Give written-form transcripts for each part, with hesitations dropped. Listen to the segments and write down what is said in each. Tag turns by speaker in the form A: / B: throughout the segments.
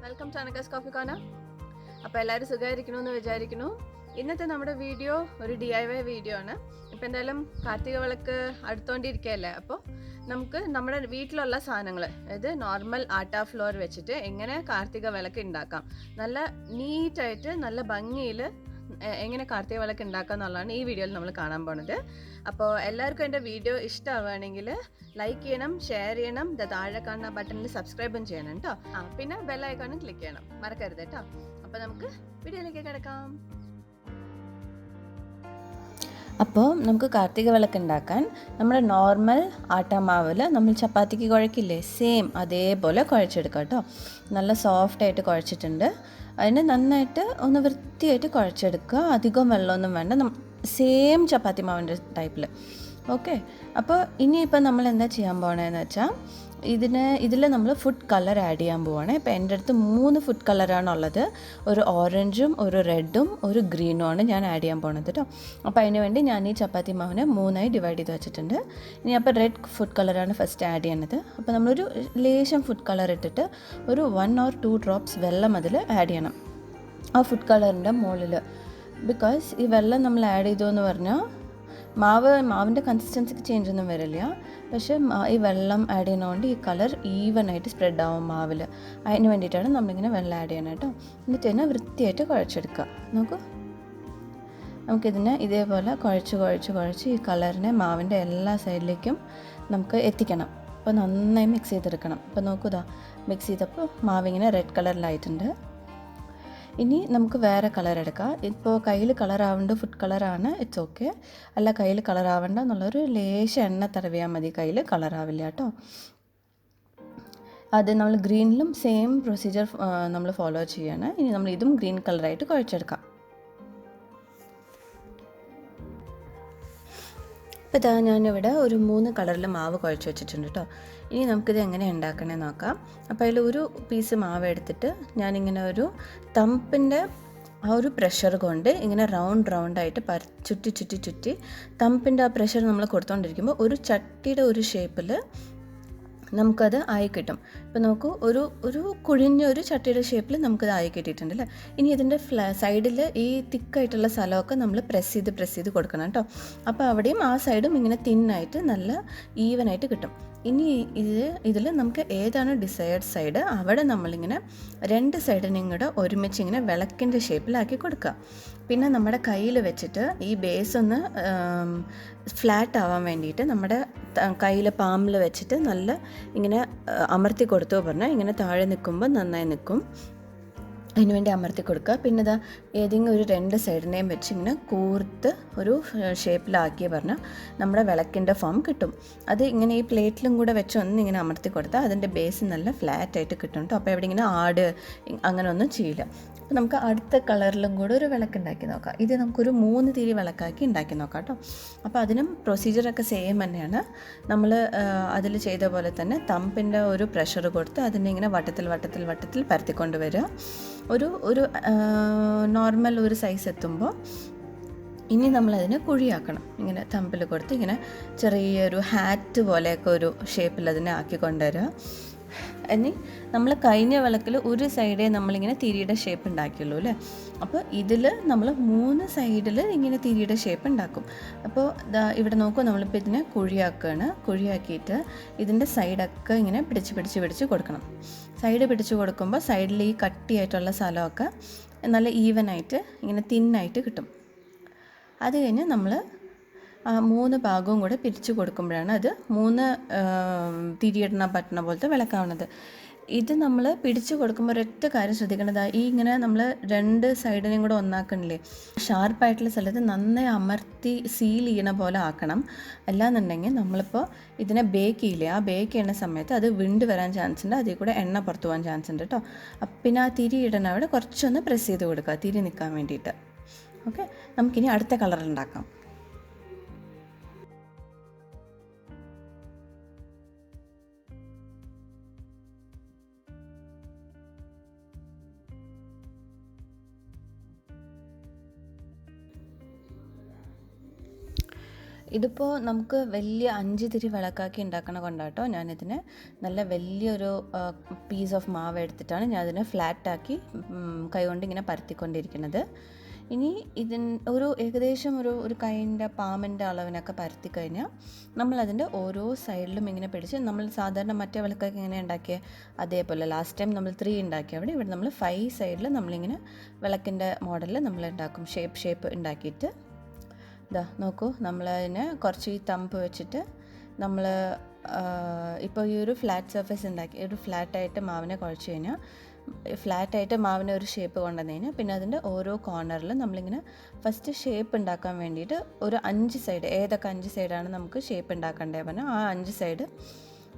A: Welcome to Anakkas coffee corner. അപ്പോൾ എല്ലാവരും സുഖമായിരിക്കണമെന്ന് വിചാരിക്കുന്നു. ഇന്നത്തെ നമ്മുടെ വീഡിയോ ഒരു DIY വീഡിയോ ആണ്. ഇപ്പോൾ എന്തായാലും കാർത്തിക വിളക്ക് അടുത്തോണ്ടിരിക്കുകയല്ലേ, അപ്പോൾ നമുക്ക് നമ്മുടെ വീട്ടിലുള്ള സാധനങ്ങൾ, അതായത് നോർമൽ ആട്ട ഫ്ലോർ വെച്ചിട്ട് എങ്ങനെ കാർത്തിക വിളക്ക് ഉണ്ടാക്കാം, നല്ല നീറ്റായിട്ട് നല്ല ഭംഗിയിൽ എങ്ങനെ കാർത്തിക വിളക്ക് ഉണ്ടാക്കുക എന്നുള്ളതാണ് ഈ വീഡിയോയിൽ നമ്മൾ കാണാൻ പോണത്. അപ്പോൾ എല്ലാവർക്കും എൻ്റെ വീഡിയോ ഇഷ്ടമാവുകയാണെങ്കിൽ ലൈക്ക് ചെയ്യണം, ഷെയർ ചെയ്യണം, താഴെ കാണുന്ന ബട്ടണിൽ സബ്സ്ക്രൈബും ചെയ്യണം കേട്ടോ. പിന്നെ ബെൽ ഐക്കണും ക്ലിക്ക് ചെയ്യണം, മറക്കരുത് കേട്ടോ. അപ്പോൾ നമുക്ക് വീഡിയോയിലേക്ക് കിടക്കാം.
B: അപ്പോൾ നമുക്ക് കാർത്തിക വിളക്ക് ഉണ്ടാക്കാൻ നമ്മുടെ നോർമൽ ആട്ടമാവിൽ നമ്മൾ ചപ്പാത്തിക്ക് കുഴക്കില്ലേ, സെയിം അതേപോലെ കുഴച്ചെടുക്കാം കേട്ടോ. നല്ല സോഫ്റ്റായിട്ട് കുഴച്ചിട്ടുണ്ട്. അതിന് നന്നായിട്ട് ഒന്ന് വൃത്തിയായിട്ട് കുഴച്ചെടുക്കുക. അധികം വെള്ളമൊന്നും വേണ്ട, സെയിം ചപ്പാത്തി മാവിൻ്റെ ടൈപ്പിൽ. ഓക്കെ, അപ്പോൾ ഇനിയിപ്പോൾ നമ്മൾ എന്താ ചെയ്യാൻ പോകണമെന്ന് വെച്ചാൽ ഇതിൽ നമ്മൾ ഫുഡ് കളർ ആഡ് ചെയ്യാൻ പോവുകയാണ്. ഇപ്പോൾ എൻ്റെ അടുത്ത് 3 ഫുഡ് കളറാണുള്ളത്. ഒരു ഓറഞ്ചും ഒരു റെഡും ഒരു ഗ്രീനും ആണ് ഞാൻ ആഡ് ചെയ്യാൻ പോകുന്നത് കേട്ടോ. അപ്പോൾ അതിന് വേണ്ടി ഞാൻ ഈ ചപ്പാത്തി മാവിനെ 3ആയി ഡിവൈഡ് ചെയ്ത് വെച്ചിട്ടുണ്ട്. ഇനി അപ്പോൾ റെഡ് ഫുഡ് കളറാണ് ഫസ്റ്റ് ആഡ് ചെയ്യുന്നത്. അപ്പോൾ നമ്മളൊരു ലേശം ഫുഡ് കളർ ഇട്ടിട്ട് ഒരു 1 or 2 ഡ്രോപ്സ് വെള്ളം അതിൽ ആഡ് ചെയ്യണം ആ ഫുഡ് കളറിൻ്റെ മുകളിൽ. ബിക്കോസ് ഈ വെള്ളം നമ്മൾ ആഡ് ചെയ്തു എന്ന് പറഞ്ഞാൽ മാവിൻ്റെ കൺസിസ്റ്റൻസിക്ക് ചേഞ്ച് ഒന്നും വരില്ല. പക്ഷേ ഈ വെള്ളം ആഡ് ചെയ്യുന്നതുകൊണ്ട് ഈ കളർ ഈവനായിട്ട് സ്പ്രെഡ് ആവും മാവിൽ. അതിന് വേണ്ടിയിട്ടാണ് നമ്മളിങ്ങനെ വെള്ളം ആഡ് ചെയ്യണം കേട്ടോ. എന്നിട്ട് തന്നെ വൃത്തിയായിട്ട് കുഴച്ചെടുക്കുക. നോക്കൂ, നമുക്കിതിനെ ഇതേപോലെ കുഴച്ച് ഈ കളറിനെ മാവിൻ്റെ എല്ലാ സൈഡിലേക്കും നമുക്ക് എത്തിക്കണം. അപ്പോൾ നന്നായി മിക്സ് ചെയ്തെടുക്കണം. അപ്പോൾ നോക്കൂതാ, മിക്സ് ചെയ്തപ്പോൾ മാവിങ്ങനെ റെഡ് കളറിലായിട്ടുണ്ട്. ഇനി നമുക്ക് വേറെ കളർ എടുക്കാം. ഇപ്പോൾ കയ്യിൽ കളറാവേണ്ട ഫുഡ് കളറാണ്, ഇറ്റ്സ് ഓക്കെ. അല്ല, കയ്യിൽ കളറാവേണ്ട എന്നുള്ളൊരു ലേശ എണ്ണ തടവിയാൽ മതി, കയ്യിൽ കളറാവില്ല കേട്ടോ. അത് നമ്മൾ ഗ്രീനിലും സെയിം പ്രൊസീജിയർ നമ്മൾ ഫോളോ ചെയ്യണം. ഇനി നമ്മൾ ഇതും ഗ്രീൻ കളറായിട്ട് കുഴച്ചെടുക്കാം. അപ്പോൾ ഇതാ ഞാനിവിടെ ഒരു 3 കളറിൽ മാവ് കുഴച്ച് വെച്ചിട്ടുണ്ട് കേട്ടോ. ഇനി നമുക്കിത് എങ്ങനെ ഉണ്ടാക്കണമെന്ന് നോക്കാം. അപ്പോൾ അതിൽ ഒരു പീസ് മാവ് എടുത്തിട്ട് ഞാനിങ്ങനെ ഒരു തമ്പിൻ്റെ ആ ഒരു പ്രഷർ കൊണ്ട് ഇങ്ങനെ റൗണ്ടായിട്ട് ചുറ്റി തമ്പിൻ്റെ ആ പ്രഷർ നമ്മൾ കൊടുത്തുകൊണ്ടിരിക്കുമ്പോൾ ഒരു ചട്ടിയുടെ ഒരു ഷേപ്പിൽ നമുക്കത് ആയി കിട്ടും. ഇപ്പോൾ നോക്കൂ, ഒരു കുഴിഞ്ഞൊരു ചട്ടിയുടെ ഷേപ്പിൽ നമുക്കത് ആയി കിട്ടിയിട്ടുണ്ട് അല്ലേ. ഇനി ഇതിൻ്റെ സൈഡിൽ ഈ തിക്കായിട്ടുള്ള സ്ഥലമൊക്കെ നമ്മൾ പ്രസ് ചെയ്ത് കൊടുക്കണം കേട്ടോ. അപ്പോൾ അവിടെയും ആ സൈഡും ഇങ്ങനെ തിന്നായിട്ട് നല്ല ഈവനായിട്ട് കിട്ടും. ഇനി ഇതിൽ നമുക്ക് ഏതാണ് ഡിസൈഡ് സൈഡ് അവിടെ നമ്മളിങ്ങനെ 2 സൈഡിനും കൂടെ ഒരുമിച്ച് ഇങ്ങനെ വിളക്കിൻ്റെ ഷേപ്പിലാക്കി കൊടുക്കുക. പിന്നെ നമ്മുടെ കയ്യിൽ വെച്ചിട്ട് ഈ ബേസ് ഒന്ന് ഫ്ലാറ്റ് ആവാൻ വേണ്ടിയിട്ട് നമ്മുടെ കയ്യിൽ പാമ്പിൽ വെച്ചിട്ട് നല്ല ഇങ്ങനെ അമർത്തി കൊടുത്തു പറഞ്ഞാൽ ഇങ്ങനെ താഴെ നിൽക്കുമ്പോൾ നന്നായി നിൽക്കും. അതിന് വേണ്ടി അമർത്തി കൊടുക്കുക. പിന്നെ ഇതാ ഏതെങ്കിലും ഒരു 2 സൈഡിനെയും വെച്ച് ഇങ്ങനെ കൂർത്ത് ഒരു ഷേപ്പിലാക്കി പറഞ്ഞാൽ നമ്മുടെ വിളക്കിൻ്റെ ഫോം കിട്ടും. അത് ഇങ്ങനെ ഈ പ്ലേറ്റിലും കൂടെ വെച്ച് ഇങ്ങനെ അമർത്തി കൊടുത്താൽ അതിൻ്റെ ബേസ് നല്ല ഫ്ലാറ്റായിട്ട് കിട്ടും കേട്ടോ. അപ്പോൾ എവിടെ ഇങ്ങനെ അങ്ങനെ ഒന്നും ചെയ്യില്ല. അപ്പോൾ നമുക്ക് അടുത്ത കളറിലും കൂടെ ഒരു വിളക്ക് ഉണ്ടാക്കി നോക്കാം. ഇത് നമുക്കൊരു 3 തിരി വിളക്കാക്കി ഉണ്ടാക്കി നോക്കാം കേട്ടോ. അപ്പോൾ അതിനും പ്രൊസീജിയറൊക്കെ സെയിം തന്നെയാണ്. നമ്മൾ അതിൽ ചെയ്ത പോലെ തന്നെ തമ്പിൻ്റെ ഒരു പ്രഷർ കൊടുത്ത് അതിനെ ഇങ്ങനെ വട്ടത്തിൽ പരത്തിക്കൊണ്ട് വരിക. ഒരു നോർമൽ ഒരു സൈസ് എത്തുമ്പോൾ ഇനി നമ്മളതിനെ കുഴിയാക്കണം. ഇങ്ങനെ തമ്പിൽ കൊടുത്ത് ഇങ്ങനെ ചെറിയൊരു ഹാറ്റ് പോലെയൊക്കെ ഒരു ഷേപ്പിൽ അതിനെ ആക്കി കൊണ്ടുവരിക. ഇനി നമ്മൾ കഴിഞ്ഞ വിളക്കിൽ ഒരു സൈഡേ നമ്മളിങ്ങനെ തിരിയുടെ ഷേപ്പ് ഉണ്ടാക്കിയുള്ളൂ അല്ലേ. അപ്പോൾ ഇതിൽ നമ്മൾ 3 സൈഡിൽ ഇങ്ങനെ തിരിയുടെ ഷേപ്പ് ഉണ്ടാക്കും. അപ്പോൾ ഇവിടെ നോക്കൂ, നമ്മളിപ്പോൾ ഇതിനെ കുഴിയാക്കിയിട്ട് ഇതിൻ്റെ സൈഡൊക്കെ ഇങ്ങനെ പിടിച്ച് കൊടുക്കണം. സൈഡ് പിടിച്ച് കൊടുക്കുമ്പോൾ സൈഡിൽ ഈ കട്ടിയായിട്ടുള്ള സ്ഥലമൊക്കെ നല്ല ഈവനായിട്ട് ഇങ്ങനെ തിന്നായിട്ട് കിട്ടും. അത് കഴിഞ്ഞ് നമ്മൾ ആ 3 ഭാഗവും കൂടെ പിരിച്ചു കൊടുക്കുമ്പോഴാണ് അത് 3 തിരിയിടണ പറ്റണ പോലത്തെ വിളക്കാവുന്നത്. ഇത് നമ്മൾ പിടിച്ചു കൊടുക്കുമ്പോൾ ഒരൊറ്റ കാര്യം ശ്രദ്ധിക്കേണ്ടത്, ഈ ഇങ്ങനെ നമ്മൾ 2 സൈഡിനെയും കൂടെ ഒന്നാക്കണില്ലേ, ഷാർപ്പായിട്ടുള്ള സ്ഥലത്ത് നന്നായി അമർത്തി സീൽ ചെയ്യണ പോലെ ആക്കണം. അല്ലാന്നുണ്ടെങ്കിൽ നമ്മളിപ്പോൾ ഇതിനെ ബേക്ക് ചെയ്യില്ലേ, ആ ബേക്ക് ചെയ്യുന്ന സമയത്ത് അത് വിണ്ട് വരാൻ ചാൻസ് ഉണ്ട്, അതിൽ കൂടെ എണ്ണ പുറത്തു പോകാൻ ചാൻസ് ഉണ്ട് കേട്ടോ. പിന്നെ ആ തിരി ഇടണ അവിടെ കുറച്ചൊന്ന് പ്രസ് ചെയ്ത് കൊടുക്കുക തിരി നിൽക്കാൻ വേണ്ടിയിട്ട്. ഓക്കെ, നമുക്കിനി അടുത്ത കളർ ഉണ്ടാക്കാം. ഇതിപ്പോൾ നമുക്ക് വലിയ 5 തിരി വിളക്കാക്കി ഉണ്ടാക്കണ കൊണ്ടാട്ടോ ഞാനിതിനെ നല്ല വലിയൊരു പീസ് ഓഫ് മാവ് എടുത്തിട്ടാണ് ഞാൻ അതിനെ ഫ്ലാറ്റാക്കി കൈകൊണ്ട് ഇങ്ങനെ പരത്തിക്കൊണ്ടിരിക്കുന്നത്. ഇനി ഒരു ഏകദേശം ഒരു കൈൻ്റെ പാമ്പിൻ്റെ അളവിനൊക്കെ പരത്തി കഴിഞ്ഞാൽ നമ്മളതിൻ്റെ ഓരോ സൈഡിലും ഇങ്ങനെ പിടിച്ച്, നമ്മൾ സാധാരണ മറ്റേ വിളക്കൊക്കെ ഇങ്ങനെ ഉണ്ടാക്കിയ അതേപോലെ ലാസ്റ്റ് ടൈം നമ്മൾ 3 ഉണ്ടാക്കി ഇവിടെ നമ്മൾ 5 സൈഡിൽ നമ്മളിങ്ങനെ വിളക്കിൻ്റെ മോഡലിൽ നമ്മൾ ഉണ്ടാക്കും, ഷേപ്പ് ഉണ്ടാക്കിയിട്ട്. ഇതാ നോക്കൂ, നമ്മളതിന് കുറച്ച് ഈ തമ്പ് വെച്ചിട്ട് നമ്മൾ ഇപ്പോൾ ഈ ഒരു ഫ്ലാറ്റ് സർഫേസ് ഉണ്ടാക്കി ഒരു ഫ്ലാറ്റായിട്ട് മാവിനെ കുഴച്ച് കഴിഞ്ഞാൽ, ഫ്ലാറ്റായിട്ട് മാവിനെ ഒരു ഷേപ്പ് കൊണ്ടുവന്നു കഴിഞ്ഞാൽ പിന്നെ അതിൻ്റെ ഓരോ കോർണറിലും നമ്മളിങ്ങനെ ഫസ്റ്റ് ഷേപ്പ് ഉണ്ടാക്കാൻ വേണ്ടിയിട്ട് ഒരു 5 സൈഡ്, ഏതൊക്കെ 5 സൈഡാണ് നമുക്ക് ഷേപ്പ് ഉണ്ടാക്കേണ്ടത് പറഞ്ഞാൽ ആ 5 സൈഡ്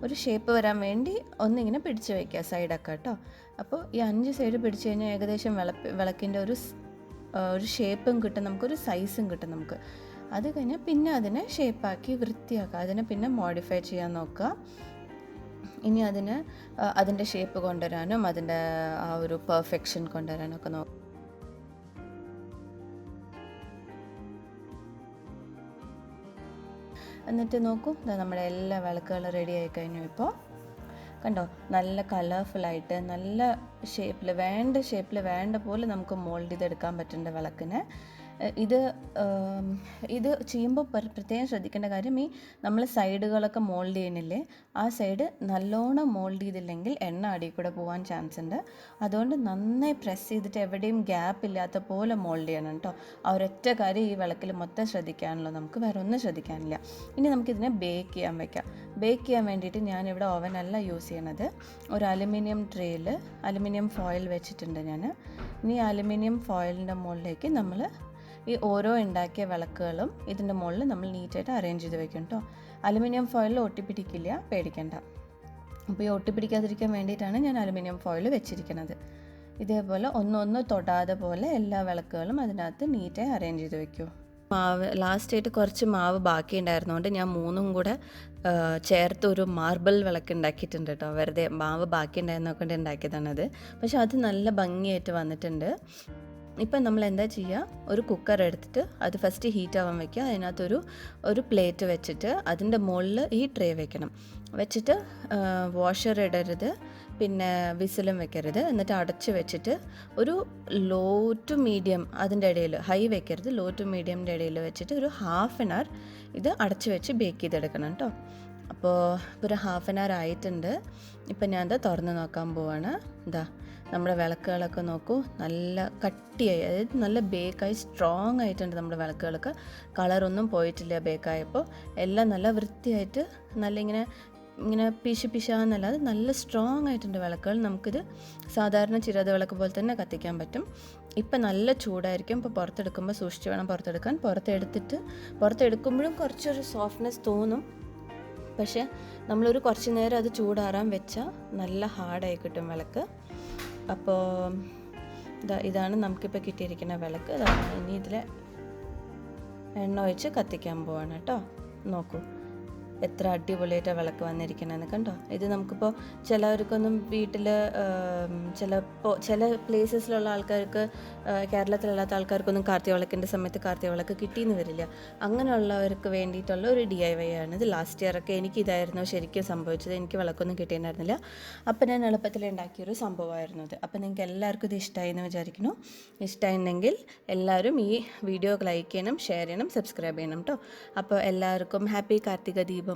B: ഒരു ഷേപ്പ് വരാൻ വേണ്ടി ഒന്നിങ്ങനെ പിടിച്ച് വയ്ക്കുക സൈഡൊക്കെ കേട്ടോ. അപ്പോൾ ഈ 5 സൈഡ് പിടിച്ച് കഴിഞ്ഞാൽ ഏകദേശം വിളക്കിൻ്റെ ഒരു ഷേപ്പും കിട്ടും, നമുക്കൊരു സൈസും കിട്ടും നമുക്ക്. അത് കഴിഞ്ഞാൽ പിന്നെ അതിനെ ഷേപ്പാക്കി വൃത്തിയാക്കുക, അതിനെ പിന്നെ മോഡിഫൈ ചെയ്യാൻ നോക്കുക. ഇനി അതിൻ്റെ ഷേപ്പ് കൊണ്ടുവരാനും അതിൻ്റെ ആ ഒരു പെർഫെക്ഷൻ കൊണ്ടുവരാനും ഒക്കെ നോക്കുക. എന്നിട്ട് നോക്കൂ, നമ്മുടെ എല്ലാ വിളക്കുകളും റെഡി ആയി കഴിഞ്ഞു. ഇപ്പോൾ കണ്ടോ, നല്ല കളർഫുള്ളായിട്ട് നല്ല ഷേപ്പിൽ വേണ്ട പോലെ നമുക്ക് മോൾഡ് ചെയ്തെടുക്കാൻ പറ്റുന്ന വിളക്കിനെ. ഇത് ചെയ്യുമ്പോൾ പ്രത്യേകം ശ്രദ്ധിക്കേണ്ട കാര്യം, ഈ നമ്മൾ സൈഡുകളൊക്കെ മോൾഡ് ചെയ്യണില്ലേ, ആ സൈഡ് നല്ലോണം മോൾഡ് ചെയ്തില്ലെങ്കിൽ എണ്ണ അടിയിൽ കൂടെ പോകാൻ ചാൻസ് ഉണ്ട്. അതുകൊണ്ട് നന്നായി പ്രസ് ചെയ്തിട്ട് എവിടെയും ഗ്യാപ്പ് ഇല്ലാത്ത പോലെ മോൾഡ് ചെയ്യണം കേട്ടോ. ആ ഒരൊറ്റ കാര്യം ഈ വിളക്കിൽ മൊത്തം ശ്രദ്ധിക്കാനുള്ളൂ, നമുക്ക് വേറെ ഒന്നും ശ്രദ്ധിക്കാനില്ല. ഇനി നമുക്കിതിനെ ബേക്ക് ചെയ്യാൻ വയ്ക്കാം. ബേക്ക് ചെയ്യാൻ വേണ്ടിയിട്ട് ഞാനിവിടെ ഓവനല്ല യൂസ് ചെയ്യണത്, ഒരു അലുമിനിയം ട്രേയിൽ അലുമിനിയം ഫോയിൽ വെച്ചിട്ടുണ്ട് ഞാൻ. ഇനി അലുമിനിയം ഫോയിലിൻ്റെ മുകളിലേക്ക് നമ്മൾ ഈ ഓരോ ഉണ്ടാക്കിയ വിളക്കുകളും ഇതിൻ്റെ മുകളിൽ നമ്മൾ നീറ്റായിട്ട് അറേഞ്ച് ചെയ്ത് വെക്കും കേട്ടോ. അലുമിനിയം ഫോയിൽ ഒട്ടിപ്പിടിക്കില്ല, പേടിക്കണ്ട. അപ്പോൾ ഈ ഒട്ടിപ്പിടിക്കാതിരിക്കാൻ വേണ്ടിയിട്ടാണ് ഞാൻ അലുമിനിയം ഫോയിൽ വെച്ചിരിക്കുന്നത്. ഇതേപോലെ ഒന്നൊന്ന് തൊടാതെ പോലെ എല്ലാ വിളക്കുകളും അതിനകത്ത് നീറ്റായി അറേഞ്ച് ചെയ്ത് വെക്കൂ. ലാസ്റ്റായിട്ട് കുറച്ച് മാവ് ബാക്കി ഉണ്ടായിരുന്നതുകൊണ്ട് ഞാൻ 3 കൂടെ ചേർത്ത് ഒരു മാർബിൾ വിളക്ക് ഉണ്ടാക്കിയിട്ടുണ്ട് കേട്ടോ. വെറുതെ മാവ് ബാക്കി ഉണ്ടായിരുന്നൊക്കെ ഉണ്ടാക്കിയതാണത്. പക്ഷെ അത് നല്ല ഭംഗിയായിട്ട് വന്നിട്ടുണ്ട്. ഇപ്പം നമ്മൾ എന്താ ചെയ്യുക, ഒരു കുക്കർ എടുത്തിട്ട് അത് ഫസ്റ്റ് ഹീറ്റ് ആവാൻ വയ്ക്കുക. അതിനകത്തൊരു പ്ലേറ്റ് വെച്ചിട്ട് അതിൻ്റെ മുകളിൽ ഈ ട്രേ വെക്കണം. വെച്ചിട്ട് വാഷർ ഇടരുത്, പിന്നെ വിസിലും വെക്കരുത്. എന്നിട്ട് അടച്ച് വെച്ചിട്ട് ഒരു ലോ ടു മീഡിയം, അതിൻ്റെ ഇടയിൽ ഹൈ വെക്കരുത്, ലോ ടു മീഡിയമിൻ്റെ ഇടയിൽ വെച്ചിട്ട് ഒരു 1/2 an hour ഇത് അടച്ച് വെച്ച് ബേക്ക് ചെയ്തെടുക്കണം കേട്ടോ. അപ്പോൾ ഒരു 1/2 an hour ആയിട്ടുണ്ട്. ഇപ്പം ഞാൻ തുറന്ന് നോക്കാൻ പോവാണ്. നമ്മുടെ വിളക്കുകളൊക്കെ നോക്കൂ, നല്ല കട്ടിയായി, അതായത് നല്ല ബേക്കായി സ്ട്രോങ് ആയിട്ടുണ്ട് നമ്മുടെ വിളക്കുകളൊക്കെ. കളറൊന്നും പോയിട്ടില്ല ബേക്കായപ്പോൾ. എല്ലാം നല്ല വൃത്തിയായിട്ട് നല്ല ഇങ്ങനെ പിശാന്നല്ലാതെ നല്ല സ്ട്രോങ് ആയിട്ടുണ്ട് വിളക്കുകൾ. നമുക്കിത് സാധാരണ ചിരത വിളക്ക് പോലെ തന്നെ കത്തിക്കാൻ പറ്റും. ഇപ്പം നല്ല ചൂടായിരിക്കും, ഇപ്പോൾ പുറത്തെടുക്കുമ്പോൾ സൂക്ഷിച്ച് വേണം പുറത്തെടുക്കാൻ. പുറത്തെടുക്കുമ്പോഴും കുറച്ചൊരു സോഫ്റ്റ്നെസ് തോന്നും, പക്ഷേ നമ്മളൊരു കുറച്ച് നേരം അത് ചൂടാറാൻ വെച്ചാൽ നല്ല ഹാർഡായി കിട്ടും വിളക്ക്. അപ്പോൾ ഇതാണ് നമുക്കിപ്പോൾ കിട്ടിയിരിക്കുന്ന വിളക്ക്. ഇനി ഇതിൽ എണ്ണ ഒഴിച്ച് കത്തിക്കാൻ പോവാണ് കേട്ടോ. നോക്കൂ എത്ര അടിപൊളിയായിട്ട് വിളക്ക് വന്നിരിക്കണമെന്ന് കണ്ടോ. ഇത് നമുക്കിപ്പോൾ ചിലവർക്കൊന്നും വീട്ടിൽ ചില പ്ലേസസിലുള്ള ആൾക്കാർക്ക്, കേരളത്തിലല്ലാത്ത ആൾക്കാർക്കൊന്നും കാർത്തിക വിളക്കിൻ്റെ സമയത്ത് കാർത്തിക വിളക്ക് കിട്ടിയെന്ന് വരില്ല. അങ്ങനെയുള്ളവർക്ക് വേണ്ടിയിട്ടുള്ള ഒരു DIY ആണ് ഇത്. ലാസ്റ്റ് ഇയറൊക്കെ എനിക്കിതായിരുന്നു ശരിക്കും സംഭവിച്ചത്. എനിക്ക് വിളക്കൊന്നും കിട്ടിയിട്ടുണ്ടായിരുന്നില്ല. അപ്പോൾ ഞാൻ എളുപ്പത്തിൽ ഉണ്ടാക്കിയൊരു സംഭവമായിരുന്നു ഇത്. അപ്പോൾ നിങ്ങൾക്ക് എല്ലാവർക്കും ഇത് ഇഷ്ടമായി എന്ന് വിചാരിക്കുന്നു. ഇഷ്ടമായിരുന്നെങ്കിൽ എല്ലാവരും ഈ വീഡിയോ ലൈക്ക് ചെയ്യണം, ഷെയർ ചെയ്യണം, സബ്സ്ക്രൈബ് ചെയ്യണം കേട്ടോ. അപ്പോൾ എല്ലാവർക്കും ഹാപ്പി കാർത്തിക ദീപം.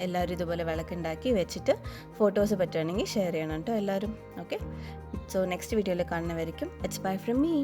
B: എല്ലാവരും ഇതുപോലെ വിളക്കുണ്ടാക്കി വെച്ചിട്ട് ഫോട്ടോസ് പറ്റുകയാണെങ്കിൽ ഷെയർ ചെയ്യണം കേട്ടോ എല്ലാവരും. ഓക്കെ, സോ നെക്സ്റ്റ് വീഡിയോയിൽ കാണുന്നവരിക്കും ഇറ്റ്സ് ബൈ ഫ്രം മീ.